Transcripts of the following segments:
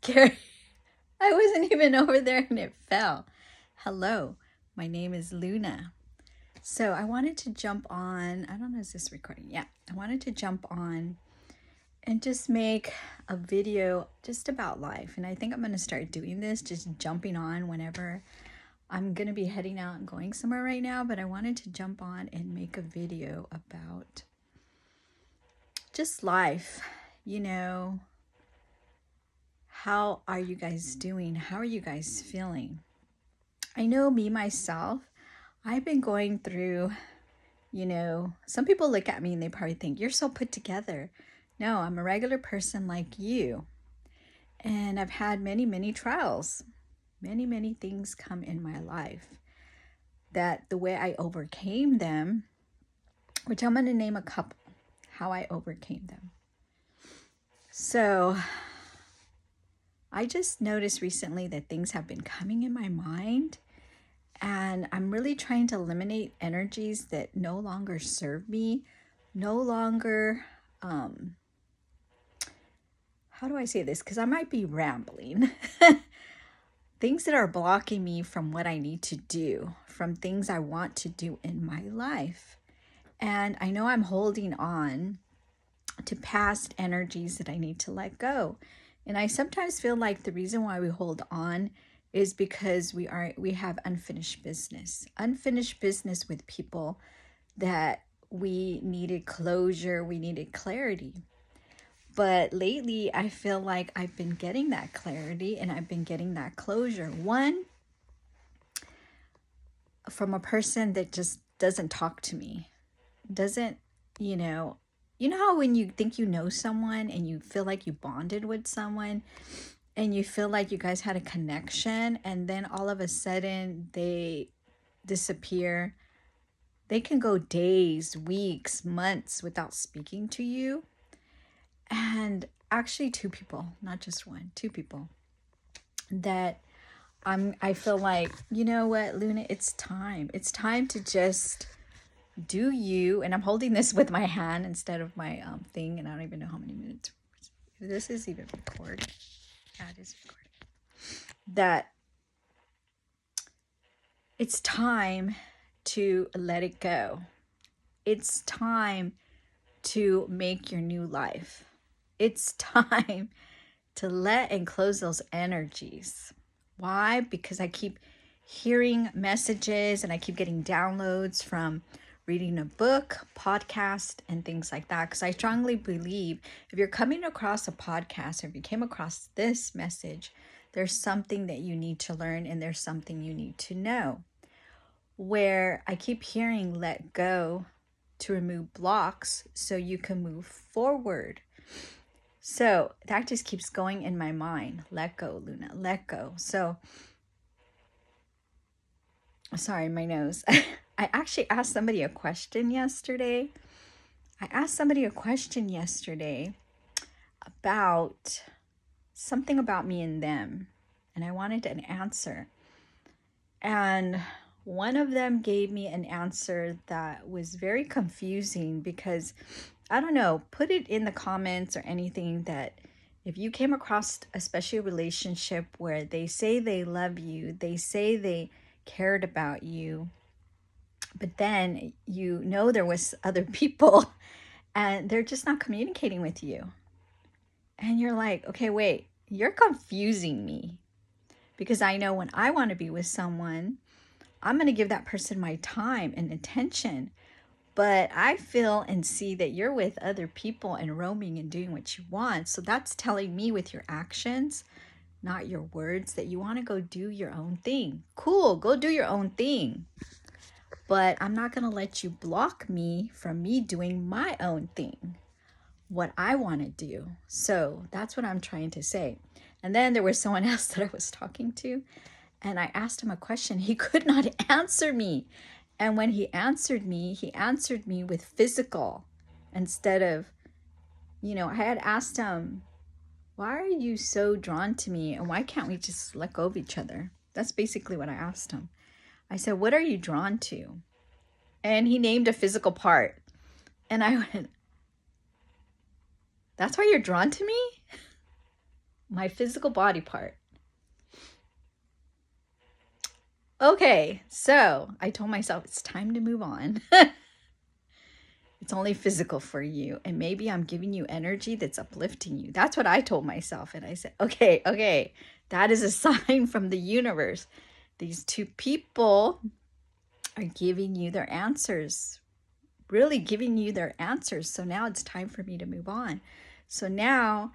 scary. I wasn't even over there and it fell. Hello, my name is Luna. So I wanted to jump on, I don't know, is this recording? Yeah, I wanted to jump on and just make a video just about life. And I think I'm going to start doing this, just jumping on whenever I'm going to be heading out and going somewhere right now. But I wanted to jump on and make a video about just life, how are you guys doing? How are you guys feeling? I know me, myself, I've been going through, some people look at me and they probably think, you're so put together. No, I'm a regular person like you. And I've had many, many trials. Many, many things come in my life that the way I overcame them, which I'm going to name a couple, how I overcame them. So I just noticed recently that things have been coming in my mind, and I'm really trying to eliminate energies that no longer serve me, no longer, how do I say this? Because I might be rambling. Things that are blocking me from what I need to do, from things I want to do in my life. And I know I'm holding on to past energies that I need to let go. And I sometimes feel like the reason why we hold on is because we have unfinished business with people that we needed closure, we needed clarity. But lately, I feel like I've been getting that clarity and I've been getting that closure. One, from a person that just doesn't talk to me, doesn't, how when you think you know someone and you feel like you bonded with someone and you feel like you guys had a connection, and then all of a sudden they disappear. They can go days, weeks, months without speaking to you. And actually two people, not just one, two people that I feel like, you know what, Luna, it's time. It's time to just do you. And I'm holding this with my hand instead of my thing, and I don't even know how many minutes this is even recorded. Yeah, it is recorded. That it's time to let it go. It's time to make your new life. It's time to let and close those energies. Why? Because I keep hearing messages and I keep getting downloads from reading a book, podcast, and things like that. Because I strongly believe if you're coming across a podcast, or if you came across this message, there's something that you need to learn and there's something you need to know. Where I keep hearing let go to remove blocks so you can move forward. So that just keeps going in my mind. Let go, Luna, let go. So, sorry, my nose. I actually asked somebody a question yesterday. About something about me and them. And I wanted an answer. And one of them gave me an answer that was very confusing because, I don't know, put it in the comments or anything that if you came across especially a relationship where they say they love you, they say they cared about you, but then there was other people and they're just not communicating with you. And you're like, okay, wait, you're confusing me. Because I know when I want to be with someone, I'm going to give that person my time and attention. But I feel and see that you're with other people and roaming and doing what you want. So that's telling me with your actions, not your words, that you want to go do your own thing. Cool, go do your own thing. But I'm not going to let you block me from me doing my own thing, what I want to do. So that's what I'm trying to say. And then there was someone else that I was talking to, and I asked him a question. He could not answer me. And when he answered me with physical instead of, I had asked him, why are you so drawn to me? And why can't we just let go of each other? That's basically what I asked him. I said, what are you drawn to? And he named a physical part. And I went, that's why you're drawn to me? my physical body part. Okay, so I told myself it's time to move on. It's only physical for you. And maybe I'm giving you energy that's uplifting you. That's what I told myself. And I said, okay, that is a sign from the universe. These two people are giving you their answers, really giving you their answers. So now it's time for me to move on. So now,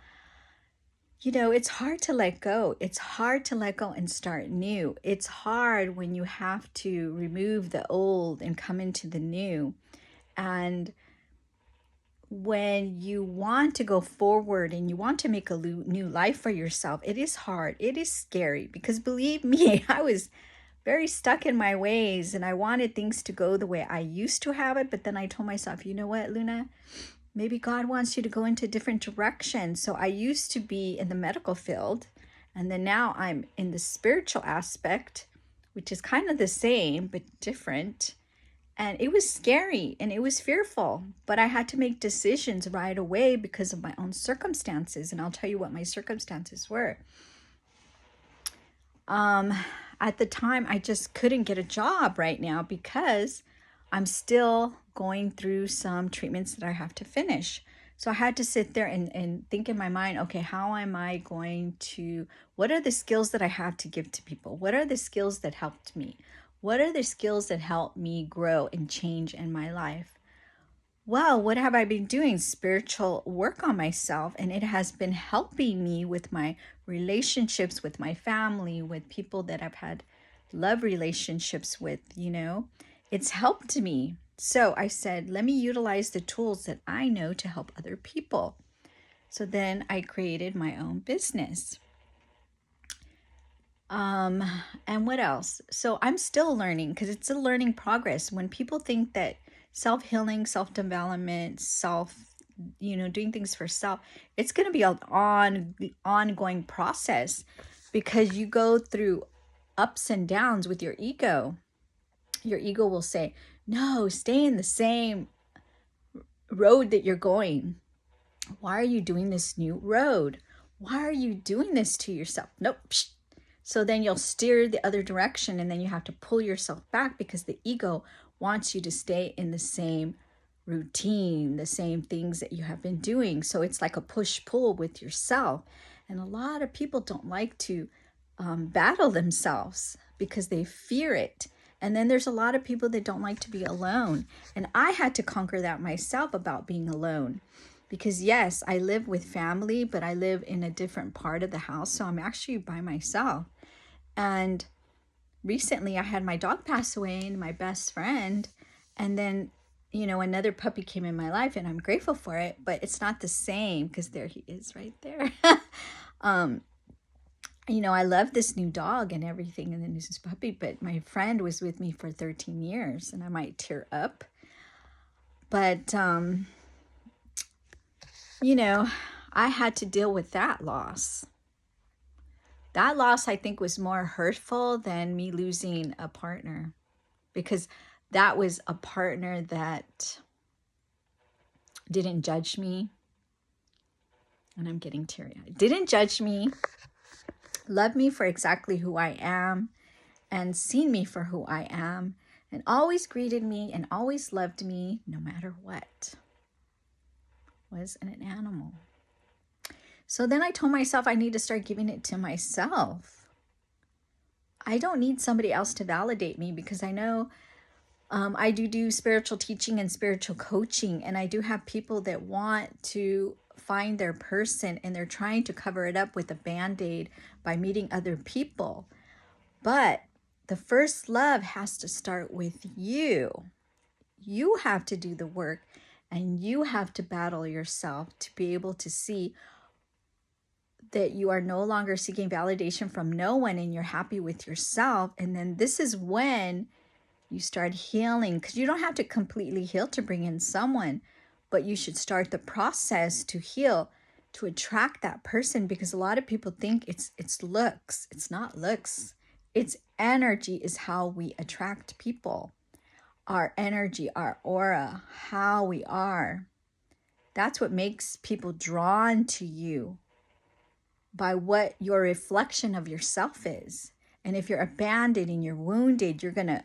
it's hard to let go. It's hard to let go and start new. It's hard when you have to remove the old and come into the new. And when you want to go forward and you want to make a new life for yourself, it is hard. It is scary because believe me, I was very stuck in my ways and I wanted things to go the way I used to have it. But then I told myself, you know what, Luna? Maybe God wants you to go into a different direction. So I used to be in the medical field, and then now I'm in the spiritual aspect, which is kind of the same, but different. And it was scary and it was fearful, but I had to make decisions right away because of my own circumstances. And I'll tell you what my circumstances were. At the time, I just couldn't get a job right now because I'm still going through some treatments that I have to finish. So I had to sit there and think in my mind, okay, how am I going to, what are the skills that I have to give to people? What are the skills that helped me? What are the skills that help me grow and change in my life? Well, what have I been doing? Spiritual work on myself, and it has been helping me with my relationships with my family, with people that I've had love relationships with, It's helped me. So I said, let me utilize the tools that I know to help other people. So then I created my own business. And what else? So I'm still learning because it's a learning progress. When people think that self-healing, self-development, doing things for self, it's going to be an ongoing process because you go through ups and downs with your ego. Your ego will say, no, stay in the same road that you're going. Why are you doing this new road? Why are you doing this to yourself? Nope. Psh. So then you'll steer the other direction and then you have to pull yourself back because the ego wants you to stay in the same routine, the same things that you have been doing. So it's like a push-pull with yourself. And a lot of people don't like to battle themselves because they fear it. And then there's a lot of people that don't like to be alone. And I had to conquer that myself about being alone. Because yes, I live with family, but I live in a different part of the house. So I'm actually by myself. And recently I had my dog pass away and my best friend. And then, another puppy came in my life and I'm grateful for it, but it's not the same because there he is right there. I love this new dog and everything and then this puppy, but my friend was with me for 13 years and I might tear up. But, I had to deal with that loss. That loss, I think, was more hurtful than me losing a partner because that was a partner that didn't judge me. And I'm getting teary-eyed. Didn't judge me, loved me for exactly who I am, and seen me for who I am, and always greeted me and always loved me no matter what. Was an animal. So then I told myself I need to start giving it to myself. I don't need somebody else to validate me because I know I do spiritual teaching and spiritual coaching, and I do have people that want to find their person and they're trying to cover it up with a band-aid by meeting other people. But the first love has to start with you. You have to do the work and you have to battle yourself to be able to see that you are no longer seeking validation from no one and you're happy with yourself. And then this is when you start healing, because you don't have to completely heal to bring in someone, but you should start the process to heal, to attract that person, because a lot of people think it's looks. It's not looks. It's energy is how we attract people. Our energy, our aura, how we are. That's what makes people drawn to you. by what your reflection of yourself is. And if you're abandoned and you're wounded, you're going to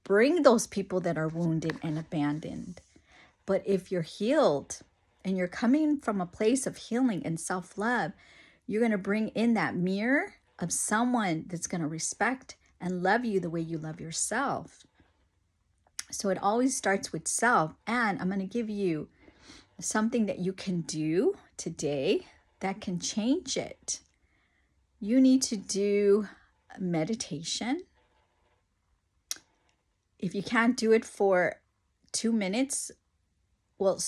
bring those people that are wounded and abandoned. But if you're healed and you're coming from a place of healing and self-love, you're going to bring in that mirror of someone that's going to respect and love you the way you love yourself. So it always starts with self. And I'm going to give you something that you can do today that can change it. You need to do meditation. If you can't do it for 2 minutes, well,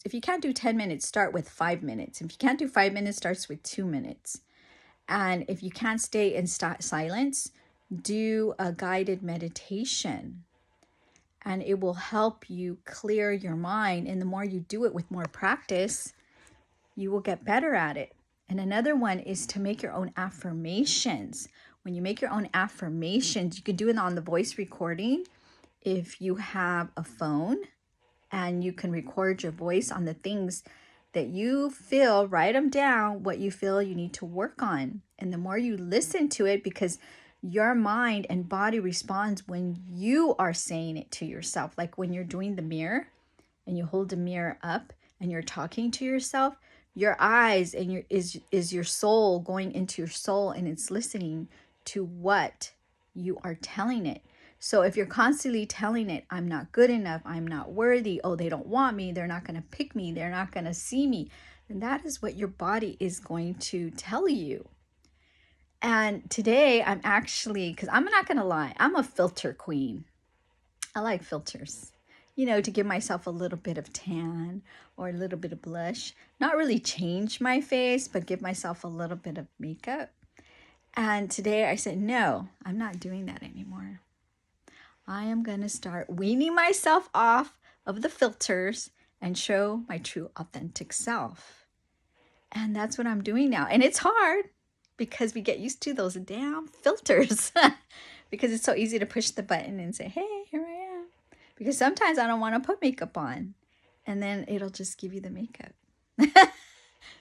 if you can't do 10 minutes, start with 5 minutes. If you can't do 5 minutes, start with 2 minutes. And if you can't stay in silence, do a guided meditation. And it will help you clear your mind. And the more you do it with more practice, you will get better at it. And another one is to make your own affirmations. When you make your own affirmations, you can do it on the voice recording if you have a phone, and you can record your voice on the things that you feel, write them down, what you feel you need to work on. And the more you listen to it, because your mind and body responds when you are saying it to yourself. Like when you're doing the mirror and you hold the mirror up and you're talking to yourself, your eyes and is your soul going into your soul, and it's listening to what you are telling it. So if you're constantly telling it, I'm not good enough, I'm not worthy, oh, they don't want me, they're not going to pick me, they're not going to see me, then that is what your body is going to tell you. And today I'm actually, because I'm not going to lie, I'm a filter queen. I like filters, to give myself a little bit of tan or a little bit of blush. Not really change my face, but give myself a little bit of makeup. And today I said, no, I'm not doing that anymore. I am going to start weaning myself off of the filters and show my true authentic self. And that's what I'm doing now. And it's hard because we get used to those damn filters because it's so easy to push the button and say, hey, here I am. Because sometimes I don't want to put makeup on, and then it'll just give you the makeup.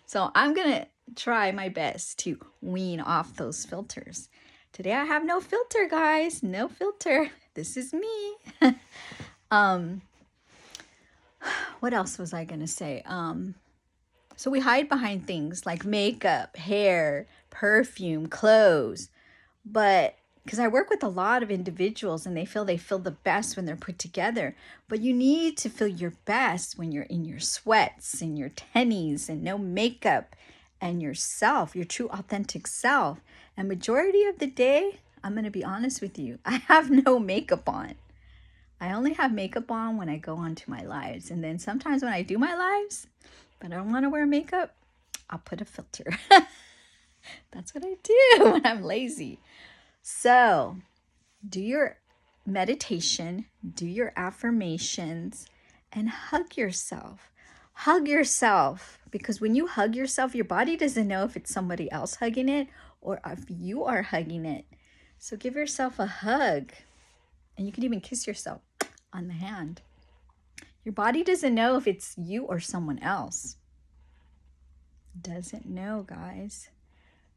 So I'm going to try my best to wean off those filters. Today I have no filter, guys. No filter. This is me. What else was I going to say? So we hide behind things like makeup, hair, perfume, clothes. But because I work with a lot of individuals and they feel the best when they're put together. But you need to feel your best when you're in your sweats and your tennies and no makeup and yourself, your true authentic self. And majority of the day, I'm going to be honest with you, I have no makeup on. I only have makeup on when I go onto my lives. And then sometimes when I do my lives, but I don't want to wear makeup, I'll put a filter. That's what I do when I'm lazy. So do your meditation, do your affirmations, and hug yourself. Hug yourself, because when you hug yourself, your body doesn't know if it's somebody else hugging it or if you are hugging it. So give yourself a hug, and you can even kiss yourself on the hand. Your body doesn't know if it's you or someone else. Doesn't know, guys.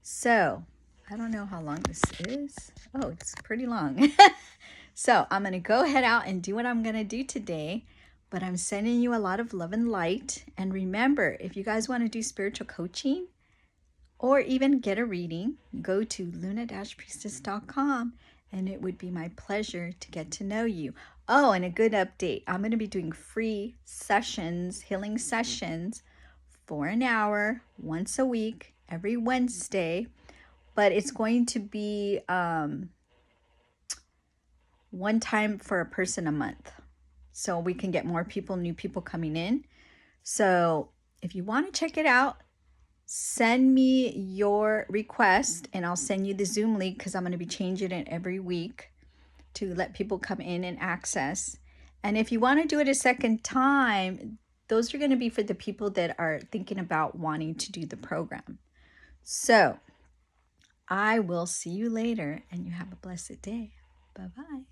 So I don't know how long this is. Oh, it's pretty long. So I'm going to go head out and do what I'm going to do today. But I'm sending you a lot of love and light. And remember, if you guys want to do spiritual coaching or even get a reading, go to luna-priestess.com, and it would be my pleasure to get to know you. Oh, and a good update. I'm going to be doing free sessions, healing sessions for an hour, once a week, every Wednesday. But it's going to be one time for a person a month. So we can get more people, new people coming in. So if you want to check it out, send me your request and I'll send you the Zoom link, because I'm going to be changing it every week to let people come in and access. And if you want to do it a second time, those are going to be for the people that are thinking about wanting to do the program. So I will see you later, and you have a blessed day. Bye-bye.